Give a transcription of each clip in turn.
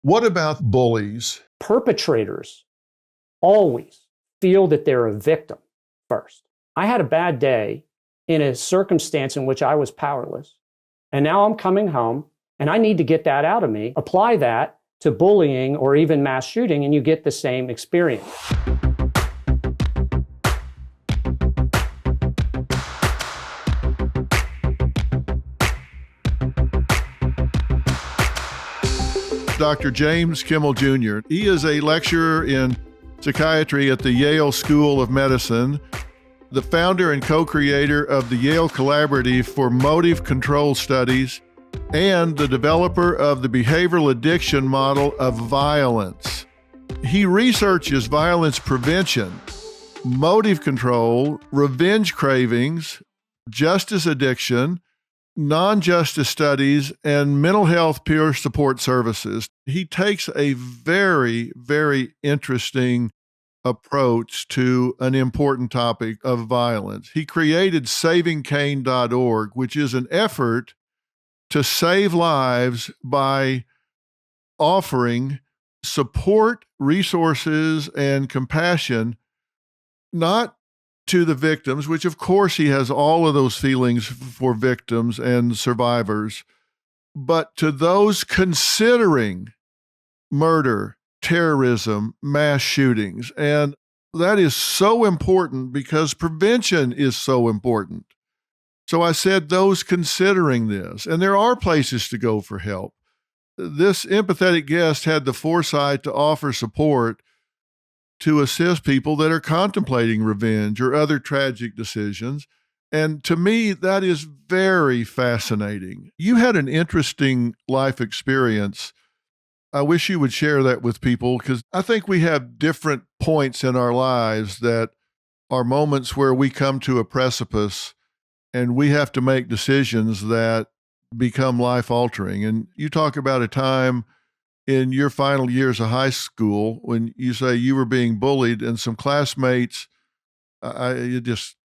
What about bullies? Perpetrators always feel that they're a victim first. I had a bad day in a circumstance in which I was powerless. And now I'm coming home and I need to get that out of me. Apply that to bullying or even mass shooting, and you get the same experience. Dr. James Kimmel Jr. He is a lecturer in psychiatry at the Yale School of Medicine, the founder and co-creator of the Yale Collaborative for Motive Control Studies, and the developer of the behavioral addiction model of violence. He researches violence prevention, motive control, revenge cravings, justice addiction, non-justice studies, and mental health peer support services. He takes a very, very interesting approach to an important topic of violence. He created savingcain.org, which is an effort to save lives by offering support, resources, and compassion, not to the victims, which of course he has all of those feelings for victims and survivors, but to those considering murder, terrorism, mass shootings. And that is so important because prevention is so important. So I said those considering this, and there are places to go for help. This empathetic guest had the foresight to offer support to assist people that are contemplating revenge or other tragic decisions. And to me, that is very fascinating. You had an interesting life experience. I wish you would share that with people, because I think we have different points in our lives that are moments where we come to a precipice and we have to make decisions that become life-altering. And you talk about a time in your final years of high school when you say you were being bullied and some classmates, it just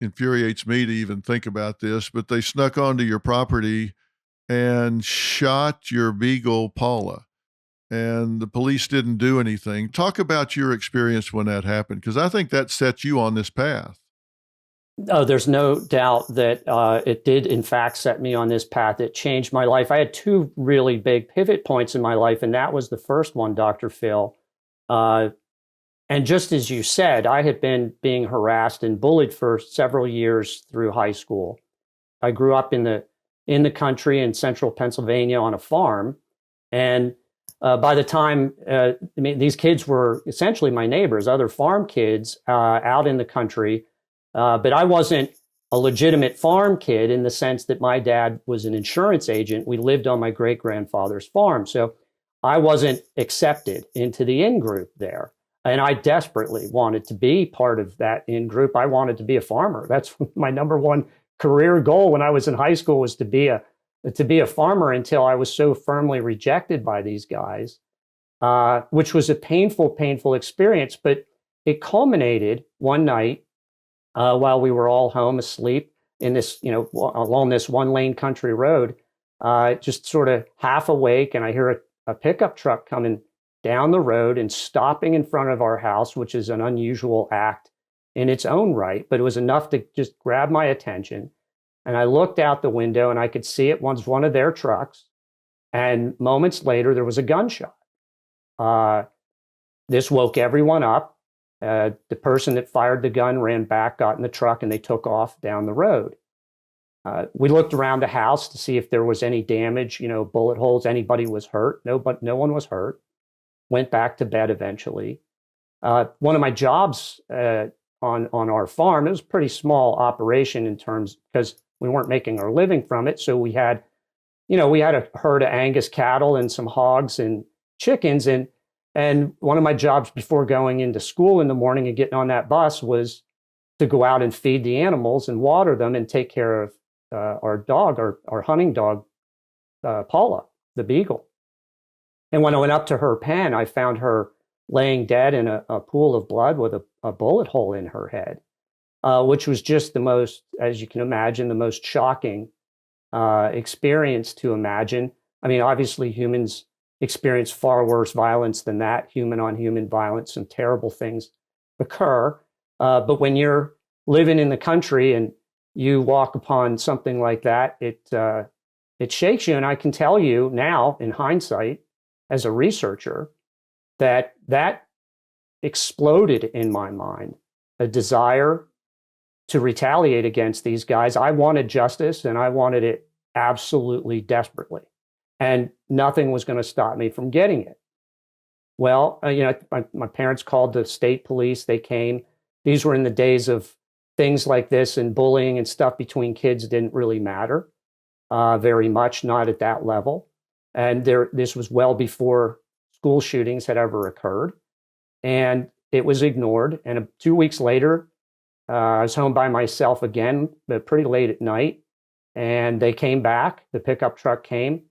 infuriates me to even think about this, but they snuck onto your property and shot your beagle, Paula, and the police didn't do anything. Talk about your experience when that happened, because I think that set you on this path. Oh, there's no doubt that it did, in fact, set me on this path. It changed my life. I had two really big pivot points in my life, and that was the first one, Dr. Phil. And just as you said, I had been being harassed and bullied for several years through high school. I grew up in the country in central Pennsylvania on a farm, and by the time, these kids were essentially my neighbors, other farm kids out in the country. But I wasn't a legitimate farm kid in the sense that my dad was an insurance agent. We lived on my great-grandfather's farm. So I wasn't accepted into the in-group there. And I desperately wanted to be part of that in-group. I wanted to be a farmer. That's my number one career goal when I was in high school, was to be a farmer, until I was so firmly rejected by these guys, which was a painful, painful experience. But it culminated one night while we were all home asleep in this, along this one-lane country road, just sort of half awake, and I hear a pickup truck coming down the road and stopping in front of our house, which is an unusual act in its own right, but it was enough to just grab my attention. And I looked out the window and I could see it was one of their trucks. And moments later, there was a gunshot. This woke everyone up. The person that fired the gun ran back, got in the truck, and they took off down the road. We looked around the house to see if there was any damage, bullet holes, anybody was hurt. No one was hurt. Went back to bed eventually. One of my jobs on our farm, it was a pretty small operation in terms, because we weren't making our living from it. So we had a herd of Angus cattle and some hogs and chickens, and one of my jobs before going into school in the morning and getting on that bus was to go out and feed the animals and water them and take care of our dog, our hunting dog, Paula, the beagle. And when I went up to her pen, I found her laying dead in a pool of blood with a bullet hole in her head, which was just the most, as you can imagine, the most shocking experience to imagine. I mean, obviously humans experienced far worse violence than that, human on human violence. Some terrible things occur. But when you're living in the country and you walk upon something like that, it shakes you. And I can tell you now, in hindsight, as a researcher, that exploded in my mind a desire to retaliate against these guys. I wanted justice, and I wanted it absolutely desperately. And nothing was going to stop me from getting it. Well, my parents called the state police. They came. These were in the days of things like this, and bullying and stuff between kids didn't really matter very much, not at that level. And this was well before school shootings had ever occurred. And it was ignored. And 2 weeks later, I was home by myself again, but pretty late at night. And they came back. The pickup truck came.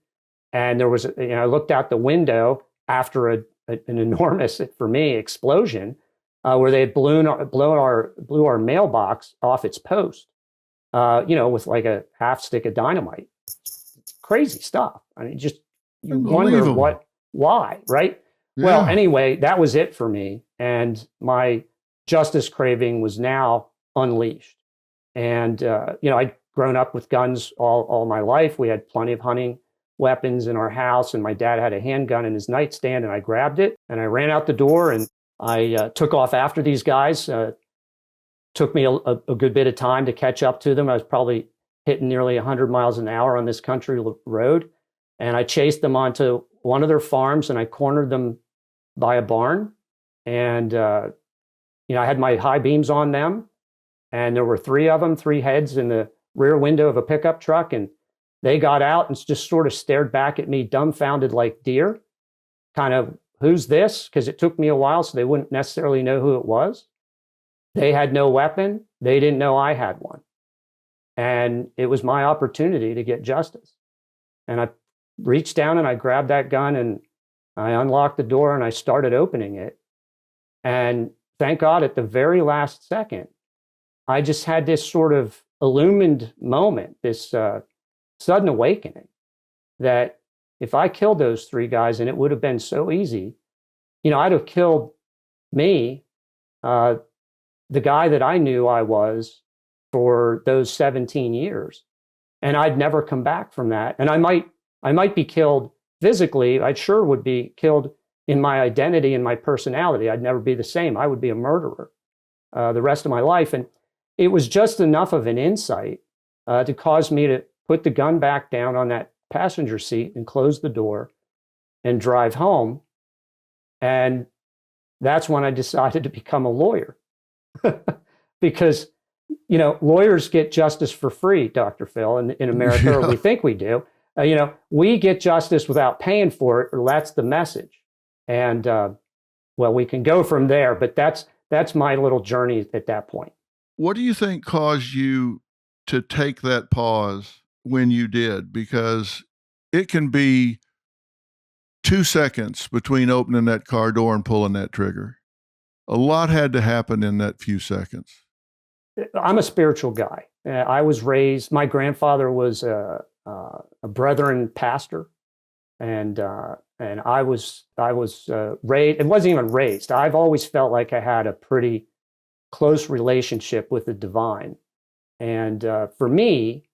And there was, I looked out the window after an enormous, for me, explosion where they had blew our mailbox off its post, with like a half stick of dynamite. Crazy stuff. I mean, just you wonder why, right? Yeah. Well, anyway, that was it for me. And my justice craving was now unleashed. And, I'd grown up with guns all my life. We had plenty of hunting weapons in our house, and my dad had a handgun in his nightstand, and I grabbed it and I ran out the door, and I took off after these guys. Took me a good bit of time to catch up to them. I was probably hitting nearly 100 miles an hour on this country road, and I chased them onto one of their farms, and I cornered them by a barn. And I had my high beams on them, and there were three of them, three heads in the rear window of a pickup truck, and they got out and just sort of stared back at me, dumbfounded like deer, kind of, who's this? Because it took me a while, so they wouldn't necessarily know who it was. They had no weapon. They didn't know I had one. And it was my opportunity to get justice. And I reached down and I grabbed that gun and I unlocked the door and I started opening it. And thank God, at the very last second, I just had this sort of illumined moment, this sudden awakening that if I killed those three guys, and it would have been so easy, I'd have killed me, the guy that I knew I was for those 17 years. And I'd never come back from that. And I might be killed physically. I sure would be killed in my identity and my personality. I'd never be the same. I would be a murderer the rest of my life. And it was just enough of an insight to cause me to put the gun back down on that passenger seat and close the door and drive home. And that's when I decided to become a lawyer. Because, lawyers get justice for free, Dr. Phil, in America, or we think we do. We get justice without paying for it, or that's the message. And, we can go from there, but that's my little journey at that point. What do you think caused you to take that pause when you did? Because it can be 2 seconds between opening that car door and pulling that trigger. A lot had to happen in that few seconds. I'm a spiritual guy. I was raised, my grandfather was a Brethren pastor, and I was raised, it wasn't even raised. I've always felt like I had a pretty close relationship with the divine. And for me,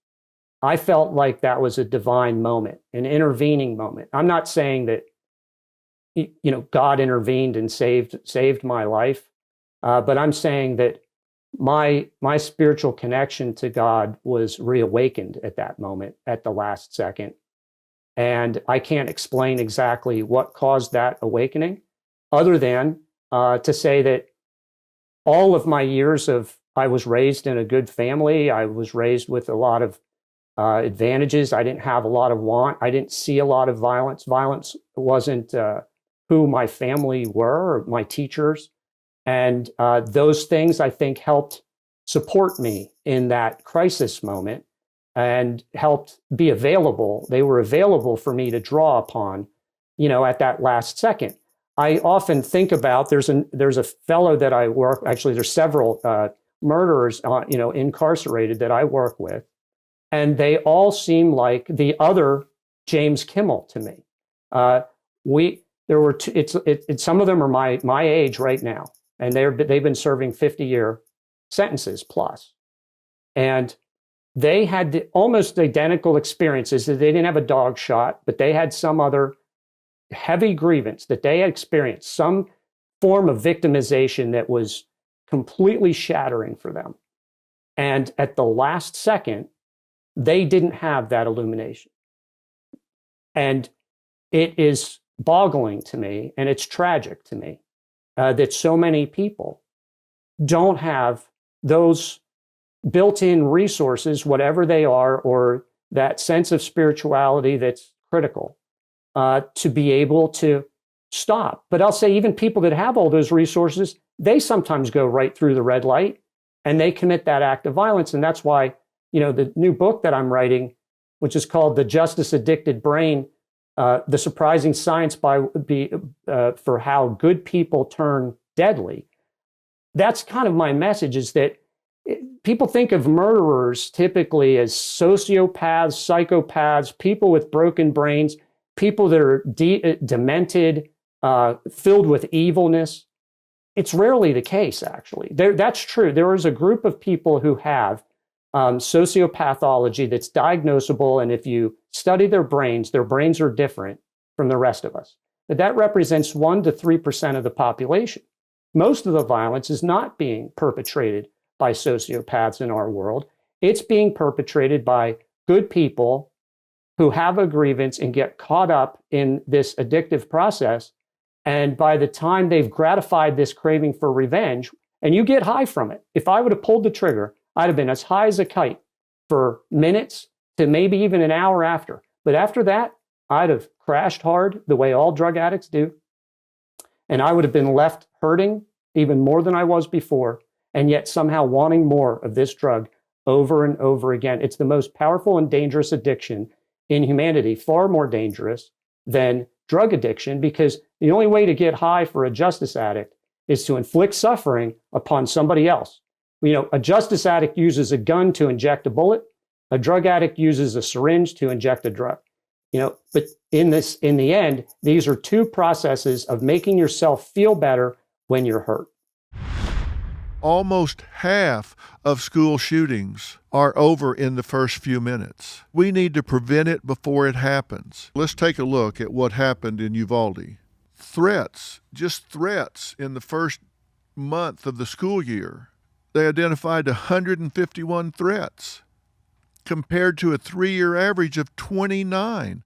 I felt like that was a divine moment, an intervening moment. I'm not saying that, God intervened and saved my life, but I'm saying that my spiritual connection to God was reawakened at that moment, at the last second. And I can't explain exactly what caused that awakening, other than to say that all of my years I was raised in a good family. I was raised with a lot of advantages. I didn't have a lot of want. I didn't see a lot of violence. Violence wasn't who my family were, or my teachers. And those things, I think, helped support me in that crisis moment and helped be available. They were available for me to draw upon, at that last second. I often think about, there's a fellow that I work, actually there's several murderers, incarcerated that I work with, and they all seem like the other James Kimmel to me. There were some of them are my age right now, and they've been serving 50-year sentences plus, and they had almost identical experiences. They didn't have a dog shot, but they had some other heavy grievance that they had experienced, some form of victimization that was completely shattering for them. And at the last second, they didn't have that illumination. And it is boggling to me, and it's tragic to me, that so many people don't have those built-in resources, whatever they are, or that sense of spirituality that's critical, to be able to stop. But I'll say even people that have all those resources, they sometimes go right through the red light and they commit that act of violence. And that's why, the new book that I'm writing, which is called The Justice Addicted Brain, The Surprising Science for How Good People Turn Deadly. That's kind of my message, is that people think of murderers typically as sociopaths, psychopaths, people with broken brains, people that are demented, filled with evilness. It's rarely the case, actually. That's true. There is a group of people who have sociopathology that's diagnosable, and if you study their brains are different from the rest of us. But that represents 1% to 3% of the population. Most of the violence is not being perpetrated by sociopaths in our world. It's being perpetrated by good people who have a grievance and get caught up in this addictive process. And by the time they've gratified this craving for revenge, and you get high from it. If I would have pulled the trigger, I'd have been as high as a kite for minutes to maybe even an hour after. But after that, I'd have crashed hard the way all drug addicts do. And I would have been left hurting even more than I was before, and yet somehow wanting more of this drug over and over again. It's the most powerful and dangerous addiction in humanity, far more dangerous than drug addiction, because the only way to get high for a justice addict is to inflict suffering upon somebody else. A justice addict uses a gun to inject a bullet. A drug addict uses a syringe to inject a drug. But in the end, these are two processes of making yourself feel better when you're hurt. Almost half of school shootings are over in the first few minutes. We need to prevent it before it happens. Let's take a look at what happened in Uvalde. Just threats in the first month of the school year. They identified 151 threats compared to a 3-year average of 29.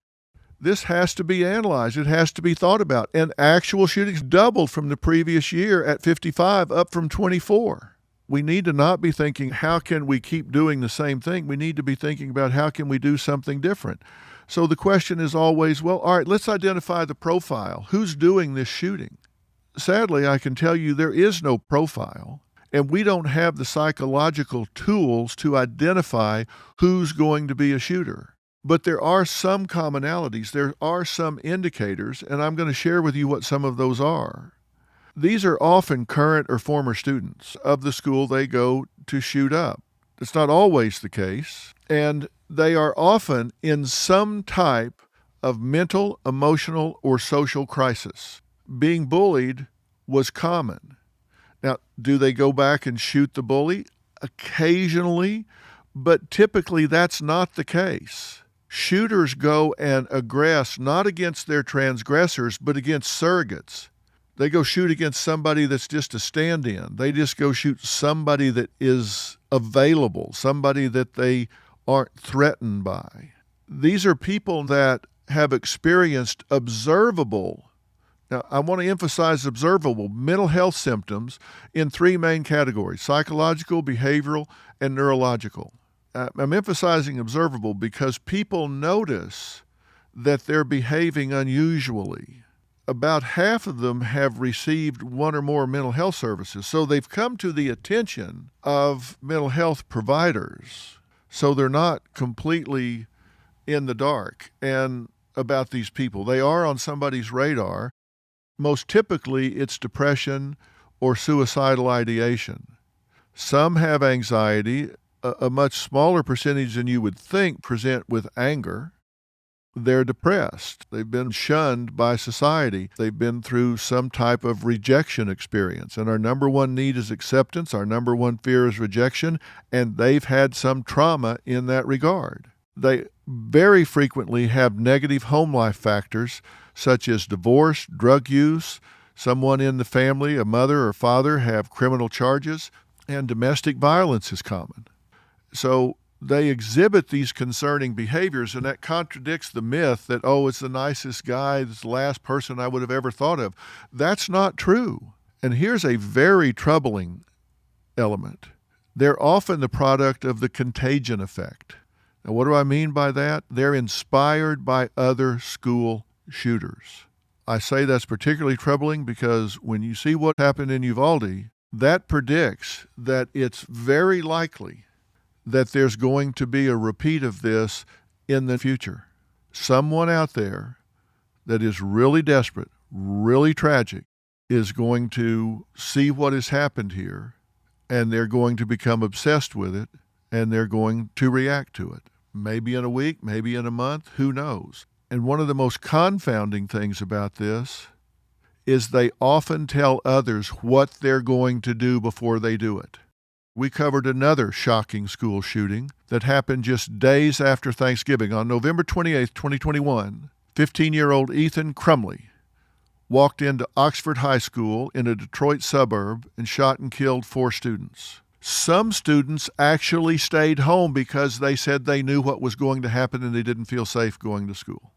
This has to be analyzed. It has to be thought about. And actual shootings doubled from the previous year at 55, up from 24. We need to not be thinking, how can we keep doing the same thing? We need to be thinking about, how can we do something different? So the question is always, well, all right, let's identify the profile. Who's doing this shooting? Sadly, I can tell you there is no profile, and we don't have the psychological tools to identify who's going to be a shooter. But there are some commonalities, there are some indicators, and I'm going to share with you what some of those are. These are often current or former students of the school they go to shoot up. It's not always the case, and they are often in some type of mental, emotional, or social crisis. Being bullied was common. Now, do they go back and shoot the bully? Occasionally, but typically that's not the case. Shooters go and aggress not against their transgressors, but against surrogates. They go shoot against somebody that's just a stand-in. They just go shoot somebody that is available, somebody that they aren't threatened by. These are people that have experienced observable, now I want to emphasize observable, mental health symptoms in 3 main categories: psychological, behavioral, and neurological. I'm emphasizing observable because people notice that they're behaving unusually. About half of them have received 1 or more mental health services, so they've come to the attention of mental health providers, so they're not completely in the dark and about these people. They are on somebody's radar. Most typically, it's depression or suicidal ideation. Some have anxiety. A much smaller percentage than you would think present with anger. they're depressed. They've been shunned by society. They've been through some type of rejection experience. And our number one need is acceptance. Our number one fear is rejection. And they've had some trauma in that regard. They very frequently have negative home life factors such as divorce, drug use, someone in the family, a mother or father, have criminal charges, and domestic violence is common. So they exhibit these concerning behaviors, and that contradicts the myth that, oh, it's the nicest guy, it's the last person I would have ever thought of. That's not true. And here's a very troubling element. They're often the product of the contagion effect. Now, what do I mean by that? They're inspired by other school shooters. I say that's particularly troubling because when you see what happened in Uvalde, that predicts that it's very likely that there's going to be a repeat of this in the future. Someone out there that is really desperate, really tragic, is going to see what has happened here, and they're going to become obsessed with it, and they're going to react to it. Maybe in a week, maybe in a month, who knows? And one of the most confounding things about this is they often tell others what they're going to do before they do it. We covered another shocking school shooting that happened just days after Thanksgiving. On November 28, 2021, 15-year-old Ethan Crumley walked into Oxford High School in a Detroit suburb and shot and killed 4 students. Some students actually stayed home because they said they knew what was going to happen and they didn't feel safe going to school.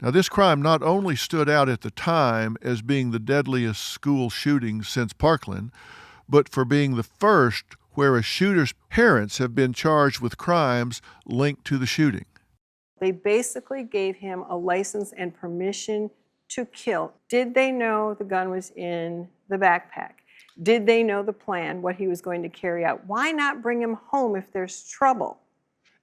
Now, this crime not only stood out at the time as being the deadliest school shooting since Parkland, but for being the first where a shooter's parents have been charged with crimes linked to the shooting. They basically gave him a license and permission to kill. Did they know the gun was in the backpack? Did they know the plan, what he was going to carry out? Why not bring him home if there's trouble?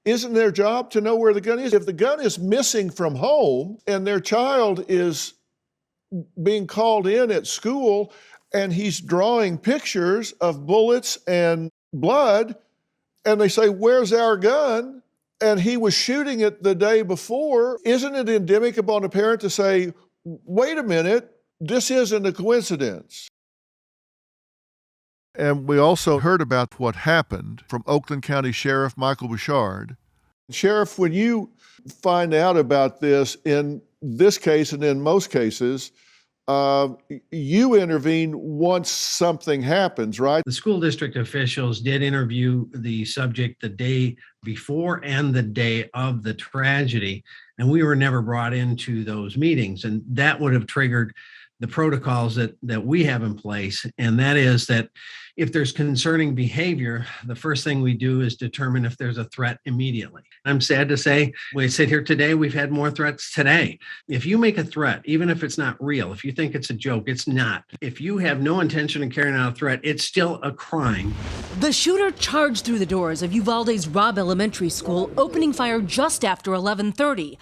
Isn't their job to know where the gun is? If the gun is missing from home and their child is being called in at school and he's drawing pictures of bullets and blood, and they say, "Where's our gun?" and he was shooting it the day before, isn't it endemic upon a parent to say, "Wait a minute, this isn't a coincidence"? And we also heard about what happened from Oakland County Sheriff Michael Bouchard. Sheriff, when you find out about this in this case and in most cases, you intervene once something happens, right? The school district officials did interview the subject the day before and the day of the tragedy, and we were never brought into those meetings. And that would have triggered the protocols that we have in place. And that is that if there's concerning behavior, the first thing we do is determine if there's a threat immediately. I'm sad to say, we sit here today, we've had more threats today. If you make a threat, even if it's not real, if you think it's a joke, it's not. If you have no intention of carrying out a threat, it's still a crime. The shooter charged through the doors of Uvalde's Robb Elementary School, opening fire just after 11:30.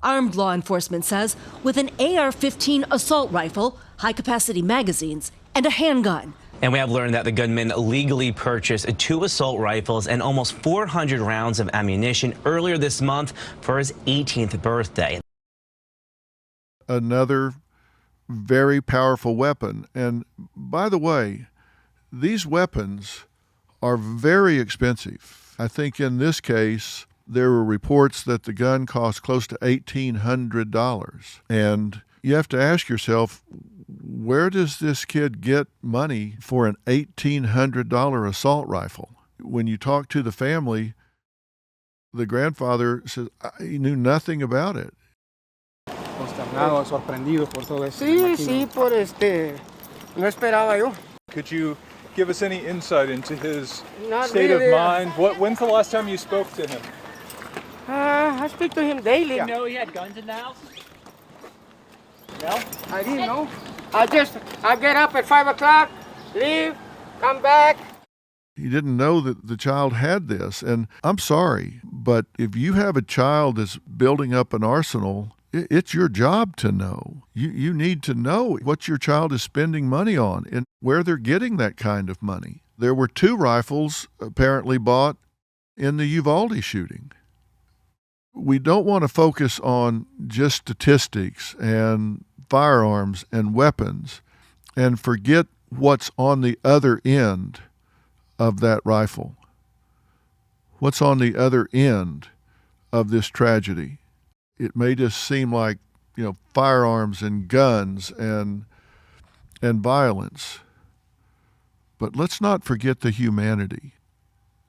Armed, law enforcement says, with an AR-15 assault rifle, high-capacity magazines, and a handgun. And we have learned that the gunman legally purchased 2 assault rifles and almost 400 rounds of ammunition earlier this month for his 18th birthday. Another very powerful weapon. And by the way, these weapons are very expensive. I think in this case, there were reports that the gun cost close to $1,800. And you have to ask yourself, where does this kid get money for an $1,800 assault rifle? When you talk to the family, the grandfather says he knew nothing about it. Consternado, sorprendido por todo esto. Sí, no esperaba yo. Could you give us any insight into his Not state really. of mind? When's the last time you spoke to him? I speak to him daily. You know he had guns in the house? No? I didn't know. I get up at 5 o'clock, leave, come back. He didn't know that the child had this. And I'm sorry, but if you have a child that's building up an arsenal, it's your job to know. You need to know what your child is spending money on and where they're getting that kind of money. There were 2 rifles apparently bought in the Uvalde shooting. we don't want to focus on just statistics and firearms and weapons and forget what's on the other end of that rifle. What's on the other end of this tragedy? It may just seem like, firearms and guns and violence, but let's not forget the humanity.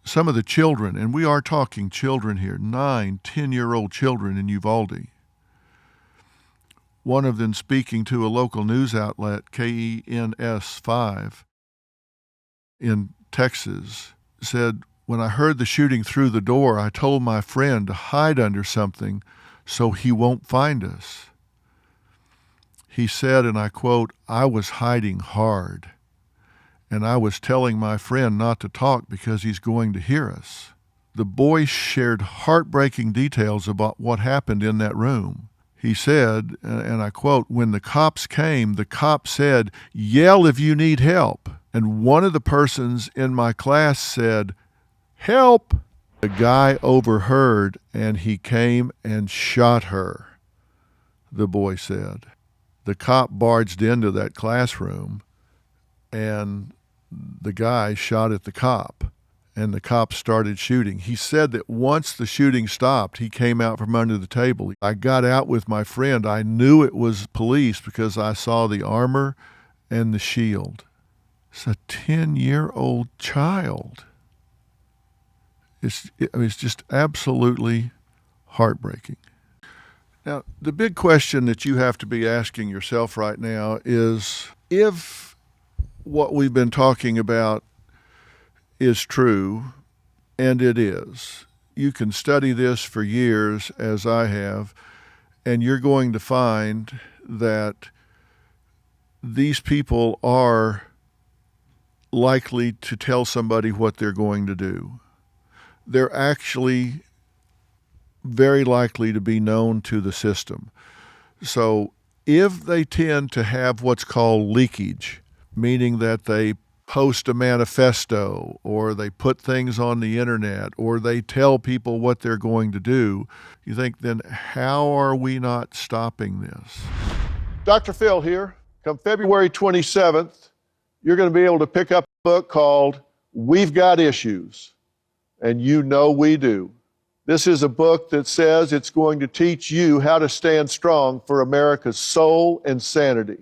Some of the children, and we are talking children here, 9, 10-year-old children in Uvalde. One of them speaking to a local news outlet, KENS5, in Texas, said, "When I heard the shooting through the door, I told my friend to hide under something so he won't find us." He said, and I quote, "I was hiding hard, and I was telling my friend not to talk because he's going to hear us." The boy shared heartbreaking details about what happened in that room. He said, and I quote, "When the cops came, the cop said, 'Yell if you need help.' And one of the persons in my class said, 'Help!' The guy overheard and he came and shot her," the boy said. The cop barged into that classroom and the guy shot at the cop, and the cop started shooting. He said that once the shooting stopped, he came out from under the table. "I got out with my friend. I knew it was police because I saw the armor and the shield." It's a 10-year-old child. It's just absolutely heartbreaking. Now, the big question that you have to be asking yourself right now is, if what we've been talking about is true, and it is, you can study this for years, as I have, and you're going to find that these people are likely to tell somebody what they're going to do. They're actually very likely to be known to the system. So if they tend to have what's called leakage, meaning that they post a manifesto or they put things on the internet or they tell people what they're going to do, you think, then how are we not stopping this? DrPhil here. Come February 27th, you're going to be able to pick up a book called We've Got Issues, and we do. This is a book that says it's going to teach you how to stand strong for America's soul and sanity.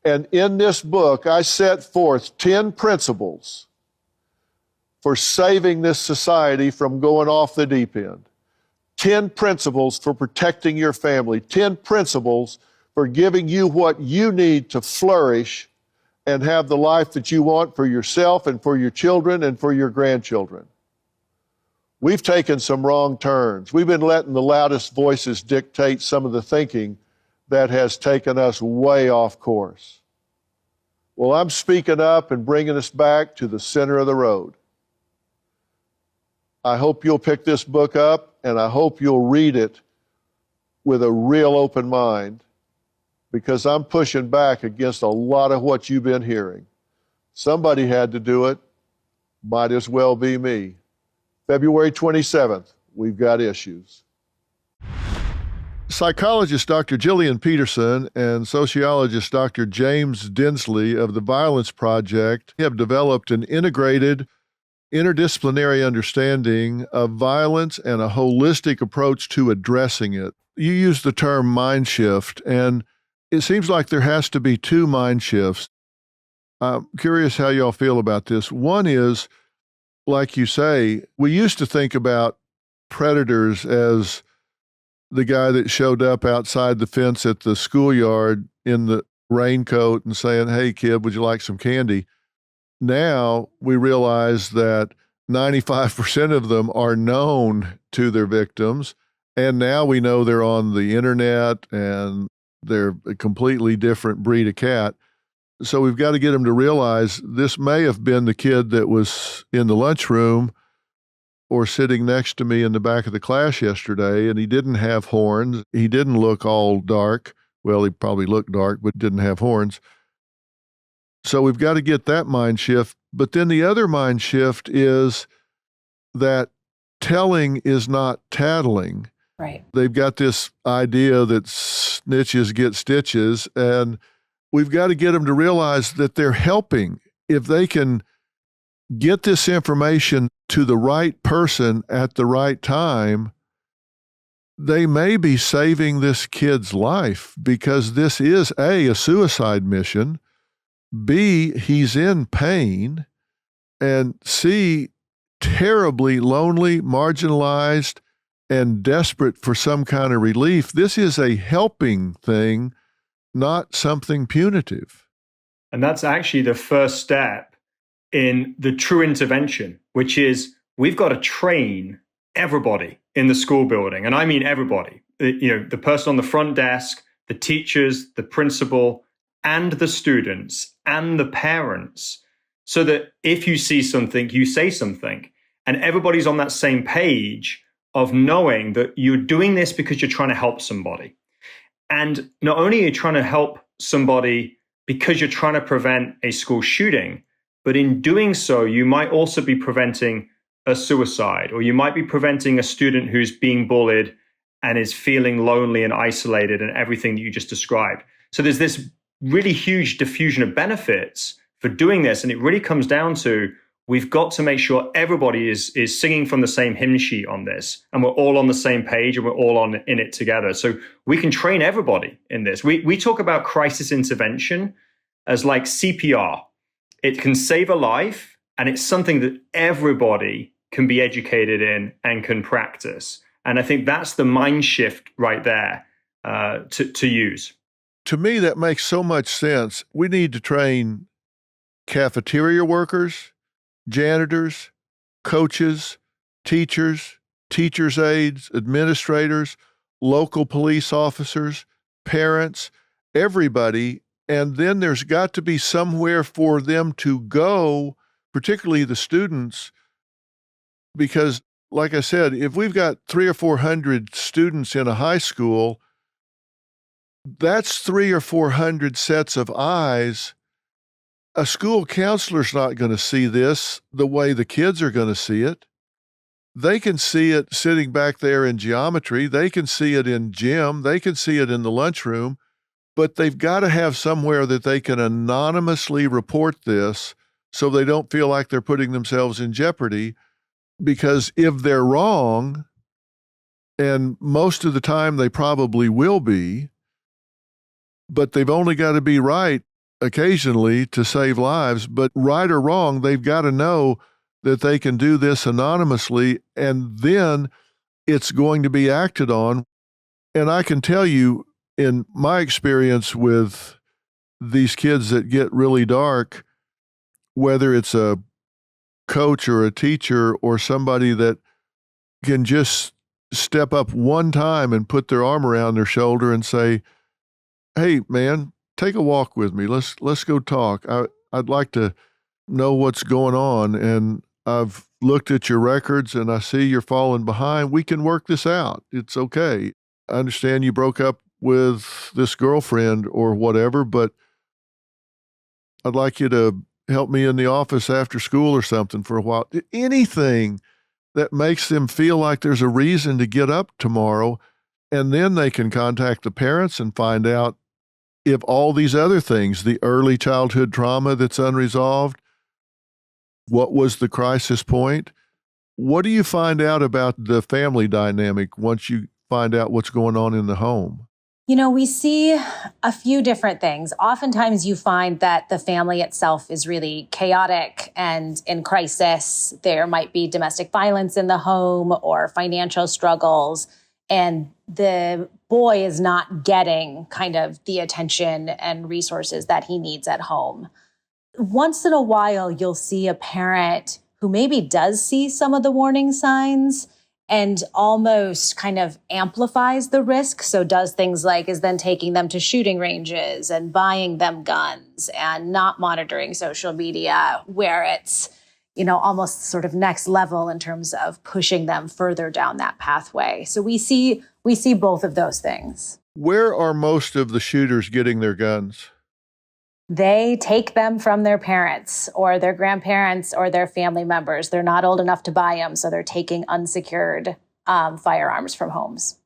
And in this book, I set forth 10 principles for saving this society from going off the deep end. 10 principles for protecting your family. 10 principles for giving you what you need to flourish and have the life that you want for yourself and for your children and for your grandchildren. We've taken some wrong turns. We've been letting the loudest voices dictate some of the thinking that has taken us way off course. Well, I'm speaking up and bringing us back to the center of the road. I hope you'll pick this book up, and I hope you'll read it with a real open mind, because I'm pushing back against a lot of what you've been hearing. Somebody had to do it. Might as well be me. February 27th, We've Got Issues. Psychologist Dr. Jillian Peterson and sociologist Dr. James Dinsley of the Violence Project have developed an integrated, interdisciplinary understanding of violence and a holistic approach to addressing it. You use the term mind shift, and it seems like there has to be two mind shifts. I'm curious how y'all feel about this. One is, like you say, we used to think about predators as the guy that showed up outside the fence at the schoolyard in the raincoat and saying, "Hey, kid, would you like some candy?" Now we realize that 95% of them are known to their victims, and now we know they're on the internet and they're a completely different breed of cat. So we've got to get them to realize this may have been the kid that was in the lunchroom or sitting next to me in the back of the class yesterday, and he didn't have horns. He didn't look all dark. Well, he probably looked dark, but didn't have horns. So we've got to get that mind shift. But then the other mind shift is that telling is not tattling. Right. They've got this idea that snitches get stitches, and we've got to get them to realize that they're helping. If they can get this information to the right person at the right time, they may be saving this kid's life, because this is A, suicide mission, B, he's in pain, and C, terribly lonely, marginalized, and desperate for some kind of relief. This is a helping thing, not something punitive. And that's actually the first step in the true intervention, which is we've got to train everybody in the school building. And I mean everybody, the person on the front desk, the teachers, the principal, and the students, and the parents, so that if you see something, you say something. And everybody's on that same page of knowing that you're doing this because you're trying to help somebody. And not only are you trying to help somebody because you're trying to prevent a school shooting, but in doing so, you might also be preventing a suicide, or you might be preventing a student who's being bullied and is feeling lonely and isolated and everything that you just described. So there's this really huge diffusion of benefits for doing this. And it really comes down to, we've got to make sure everybody is singing from the same hymn sheet on this, and we're all on the same page, and we're all in it together. So we can train everybody in this. We talk about crisis intervention as like CPR. It can save a life, and it's something that everybody can be educated in and can practice. And I think that's the mind shift right there to use. To me, that makes so much sense. We need to train cafeteria workers, janitors, coaches, teachers, teachers' aides, administrators, local police officers, parents, everybody. And then there's got to be somewhere for them to go, particularly the students, because, like I said, if we've got 300 or 400 students in a high school, that's 300 or 400 sets of eyes. A school counselor's not going to see this the way the kids are going to see it. They can see it sitting back there in geometry. They can see it in gym. They can see it in the lunchroom. But they've got to have somewhere that they can anonymously report this so they don't feel like they're putting themselves in jeopardy. Because if they're wrong, and most of the time they probably will be, but they've only got to be right occasionally to save lives. But right or wrong, they've got to know that they can do this anonymously, and then it's going to be acted on. And I can tell you, in my experience with these kids that get really dark, whether it's a coach or a teacher or somebody that can just step up one time and put their arm around their shoulder and say, "Hey, man, take a walk with me. Let's go talk. I'd like to know what's going on, and I've looked at your records and I see you're falling behind. We can work this out. It's okay. I understand you broke up with this girlfriend or whatever, but I'd like you to help me in the office after school or something for a while." Anything that makes them feel like there's a reason to get up tomorrow, and then they can contact the parents and find out if all these other things, the early childhood trauma that's unresolved, what was the crisis point? What do you find out about the family dynamic once you find out what's going on in the home? You know, we see a few different things. Oftentimes you find that the family itself is really chaotic and in crisis. There might be domestic violence in the home or financial struggles, and the boy is not getting kind of the attention and resources that he needs at home. Once in a while, you'll see a parent who maybe does see some of the warning signs and almost kind of amplifies the risk. So does things like is then taking them to shooting ranges and buying them guns and not monitoring social media, where it's, you know, almost sort of next level in terms of pushing them further down that pathway. So we see both of those things. Where are most of the shooters getting their guns? They take them from their parents or their grandparents or their family members. They're not old enough to buy them, so they're taking unsecured firearms from homes.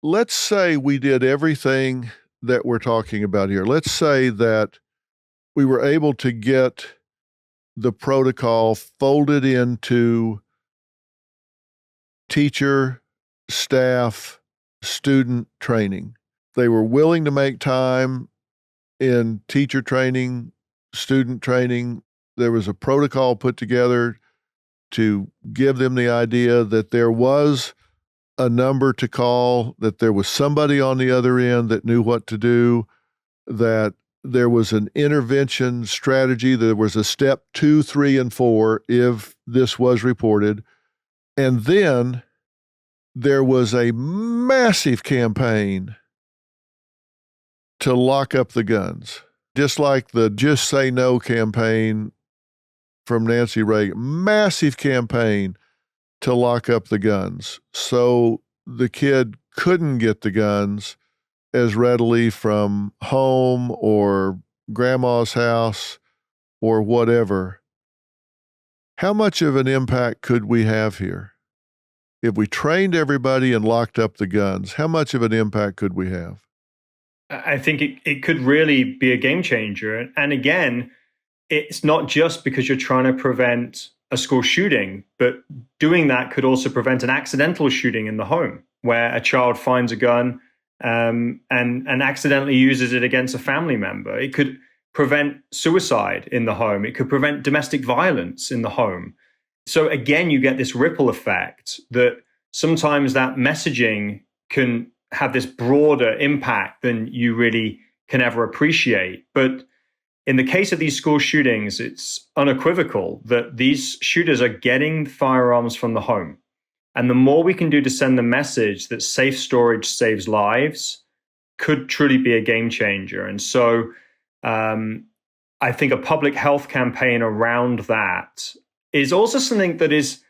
let's say we did everything that we're talking about here. Let's say that we were able to get the protocol folded into teacher, staff, student training. They were willing to make time in teacher training, student training. There was a protocol put together to give them the idea that there was a number to call, that there was somebody on the other end that knew what to do, that there was an intervention strategy, there was a step 2, 3, and 4 if this was reported. And then there was a massive campaign to lock up the guns, just like the Just Say No campaign from Nancy Reagan. Massive campaign to lock up the guns. So the kid couldn't get the guns as readily from home or grandma's house or whatever. How much of an impact could we have here? If we trained everybody and locked up the guns, how much of an impact could we have? I think it could really be a game changer. And again, it's not just because you're trying to prevent a school shooting, but doing that could also prevent an accidental shooting in the home where a child finds a gun and accidentally uses it against a family member. It could prevent suicide in the home. It could prevent domestic violence in the home. So again, you get this ripple effect that sometimes that messaging can have this broader impact than you really can ever appreciate. But in the case of these school shootings, it's unequivocal that these shooters are getting firearms from the home. And the more we can do to send the message that safe storage saves lives could truly be a game changer. And so I think a public health campaign around that is also something that is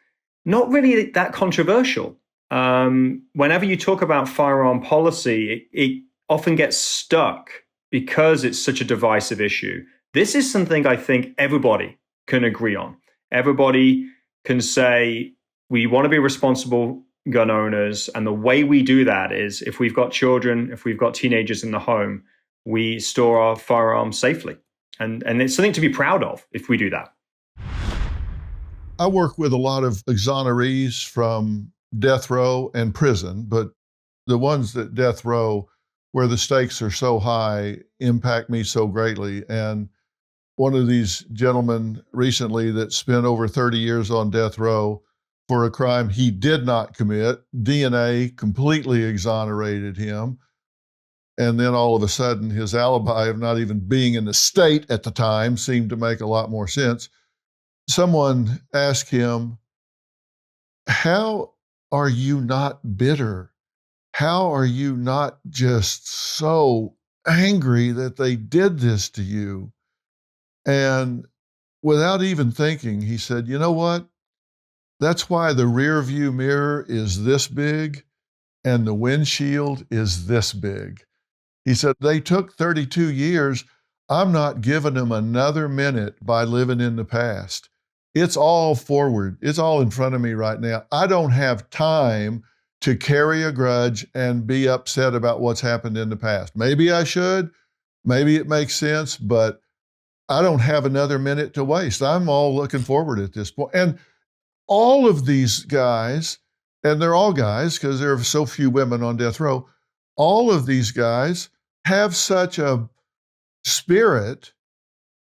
not really that controversial. Whenever you talk about firearm policy, it often gets stuck because it's such a divisive issue. This is something I think everybody can agree on. Everybody can say, we want to be responsible gun owners. And the way we do that is if we've got children, if we've got teenagers in the home, we store our firearms safely. And it's something to be proud of if we do that. I work with a lot of exonerees from death row and prison, but the ones that death row, where the stakes are so high, impact me so greatly. And one of these gentlemen recently that spent over 30 years on death row for a crime he did not commit, DNA completely exonerated him. And then all of a sudden, his alibi of not even being in the state at the time seemed to make a lot more sense. Someone asked him, how are you not bitter? How are you not just so angry that they did this to you? And without even thinking, he said, you know what? That's why the rear view mirror is this big and the windshield is this big. He said, they took 32 years. I'm not giving them another minute by living in the past. It's all forward. It's all in front of me right now. I don't have time to carry a grudge and be upset about what's happened in the past. Maybe I should, maybe it makes sense, but I don't have another minute to waste. I'm all looking forward at this point. And all of these guys, and they're all guys because there are so few women on death row, all of these guys have such a spirit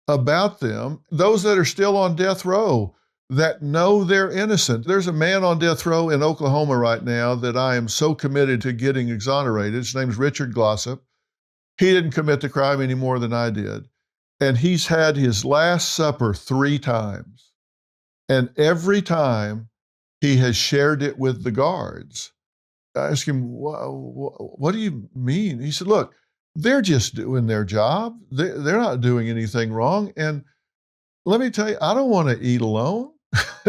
about them, those that are still on death row that know they're innocent. There's a man on death row in Oklahoma right now that I am so committed to getting exonerated. His name's Richard Glossop. He didn't commit the crime any more than I did. And he's had his last supper 3 times. And every time he has shared it with the guards. I asked him, what do you mean? He said, look, they're just doing their job. They're not doing anything wrong. And let me tell you, I don't want to eat alone.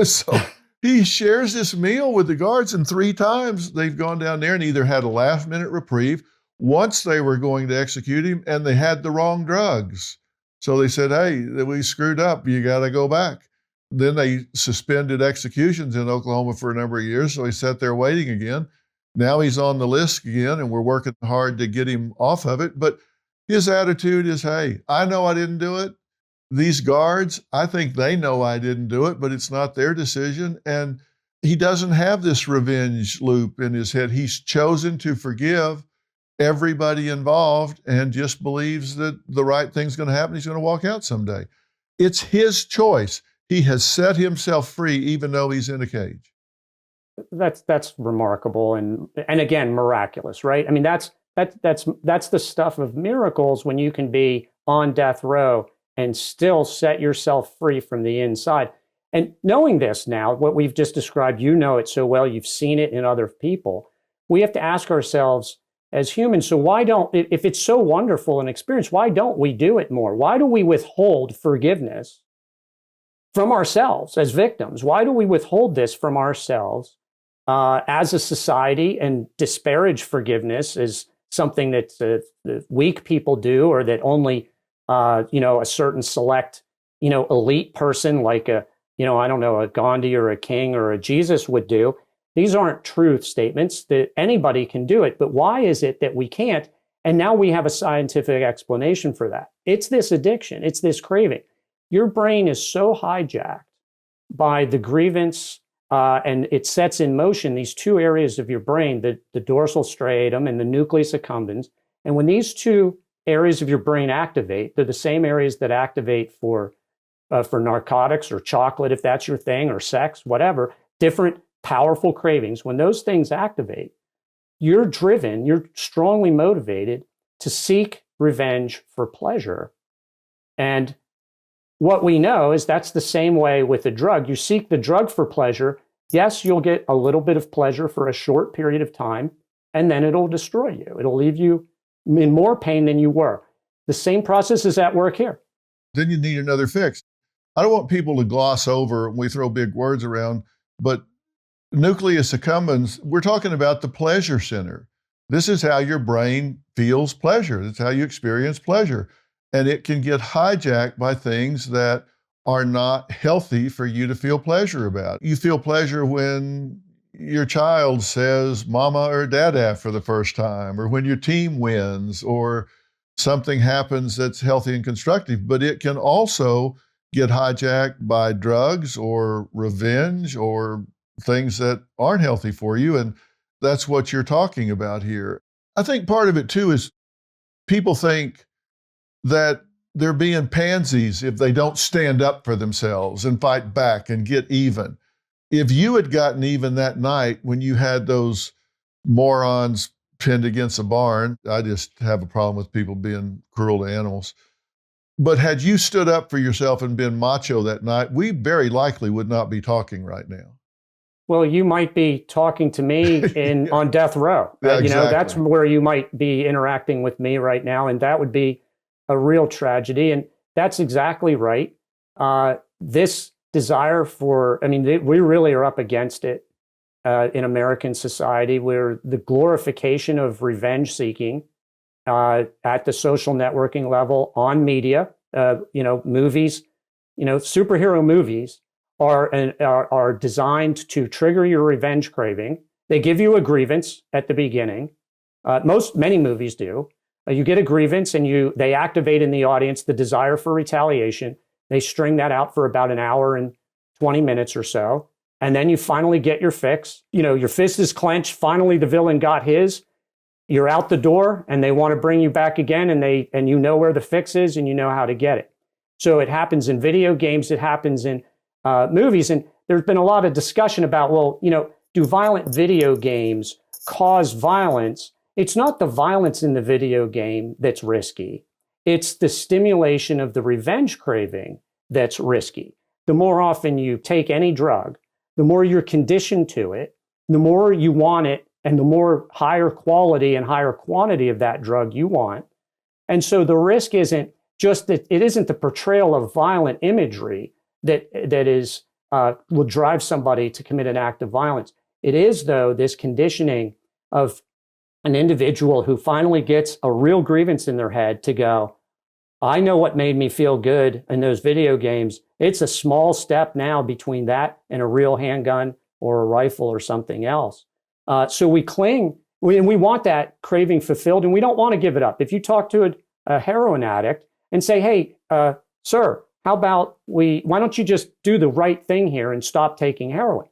So he shares this meal with the guards, and 3 times they've gone down there and either had a last-minute reprieve. Once they were going to execute him, and they had the wrong drugs. So they said, hey, we screwed up. You got to go back. Then they suspended executions in Oklahoma for a number of years, so he sat there waiting again. Now he's on the list again, and we're working hard to get him off of it. But his attitude is, hey, I know I didn't do it. These guards, I think they know I didn't do it, but it's not their decision. And he doesn't have this revenge loop in his head. He's chosen to forgive everybody involved and just believes that the right thing's going to happen. He's going to walk out someday. It's his choice. He has set himself free, even though he's in a cage. That's remarkable and again miraculous, right? I mean, that's the stuff of miracles, when you can be on death row and still set yourself free from the inside. And knowing this now, what we've just described, you know it so well, you've seen it in other people. We have to ask ourselves as humans, so why don't, if it's so wonderful an experience, why don't we do it more? Why do we withhold forgiveness from ourselves as victims? Why do we withhold this from ourselves as a society and disparage forgiveness as something that the weak people do, or that only a certain select elite person like a Gandhi or a King or a Jesus would do? These aren't truth statements that anybody can do it. But why is it that we can't? And now we have a scientific explanation for that. It's this addiction. It's this craving. Your brain is so hijacked by the grievance, and it sets in motion these two areas of your brain, the dorsal striatum and the nucleus accumbens. And when these two areas of your brain activate, they're the same areas that activate for narcotics or chocolate, if that's your thing, or sex, whatever, different powerful cravings. When those things activate, you're strongly motivated to seek revenge for pleasure. And what we know is that's the same way with a drug. You seek the drug for pleasure. Yes, you'll get a little bit of pleasure for a short period of time, and then it'll destroy you. It'll leave you in more pain than you were. The same process is at work here. Then you need another fix. I don't want people to gloss over when we throw big words around, but nucleus accumbens, we're talking about the pleasure center. This is how your brain feels pleasure. It's how you experience pleasure. And it can get hijacked by things that are not healthy for you to feel pleasure about. You feel pleasure when your child says mama or dada for the first time, or when your team wins, or something happens that's healthy and constructive. But it can also get hijacked by drugs or revenge or things that aren't healthy for you. And that's what you're talking about here. I think part of it too is people think that they're being pansies if they don't stand up for themselves and fight back and get even. If you had gotten even that night when you had those morons pinned against a barn, I just have a problem with people being cruel to animals. But had you stood up for yourself and been macho that night, we very likely would not be talking right now. Well, you might be talking to me on death row. Yeah, exactly. That's where you might be interacting with me right now, and that would be a real tragedy. And that's exactly right. This desire for, we really are up against it in American society, where the glorification of revenge seeking at the social networking level, on media, movies, superhero movies are designed to trigger your revenge craving. They give you a grievance at the beginning. Many movies do. You get a grievance and they activate in the audience the desire for retaliation. They string that out for about an hour and 20 minutes or so. And then you finally get your fix. Your fist is clenched. Finally, the villain got his. You're out the door and they want to bring you back again, and you know where the fix is and you know how to get it. So it happens in video games. It happens in movies. And there's been a lot of discussion about, do violent video games cause violence? It's not the violence in the video game that's risky. It's the stimulation of the revenge craving that's risky. The more often you take any drug, the more you're conditioned to it, the more you want it, and the more higher quality and higher quantity of that drug you want. And so the risk isn't just that it isn't the portrayal of violent imagery that will drive somebody to commit an act of violence. It is, though, this conditioning of an individual who finally gets a real grievance in their head to go, I know what made me feel good in those video games. It's a small step now between that and a real handgun or a rifle or something else. So we cling, and we want that craving fulfilled, and we don't want to give it up. If you talk to a heroin addict and say, hey, sir, how about why don't you just do the right thing here and stop taking heroin?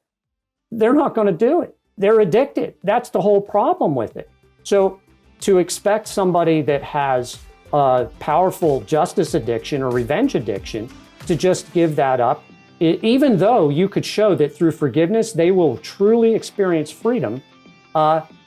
They're not going to do it. They're addicted. That's the whole problem with it. So to expect somebody that has a powerful justice addiction or revenge addiction to just give that up, even though you could show that through forgiveness they will truly experience freedom,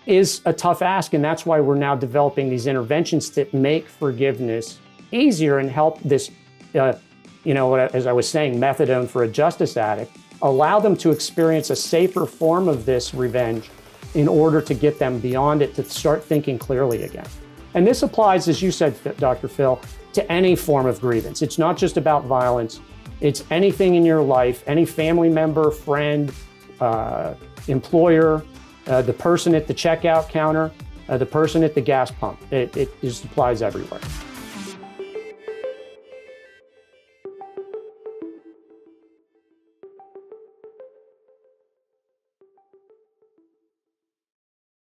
is a tough ask. And that's why we're now developing these interventions that make forgiveness easier and help this, as I was saying, methadone for a justice addict, allow them to experience a safer form of this revenge in order to get them beyond it, to start thinking clearly again. And this applies, as you said, Dr. Phil, to any form of grievance. It's not just about violence. It's anything in your life, any family member, friend, employer, the person at the checkout counter, the person at the gas pump. It just applies everywhere.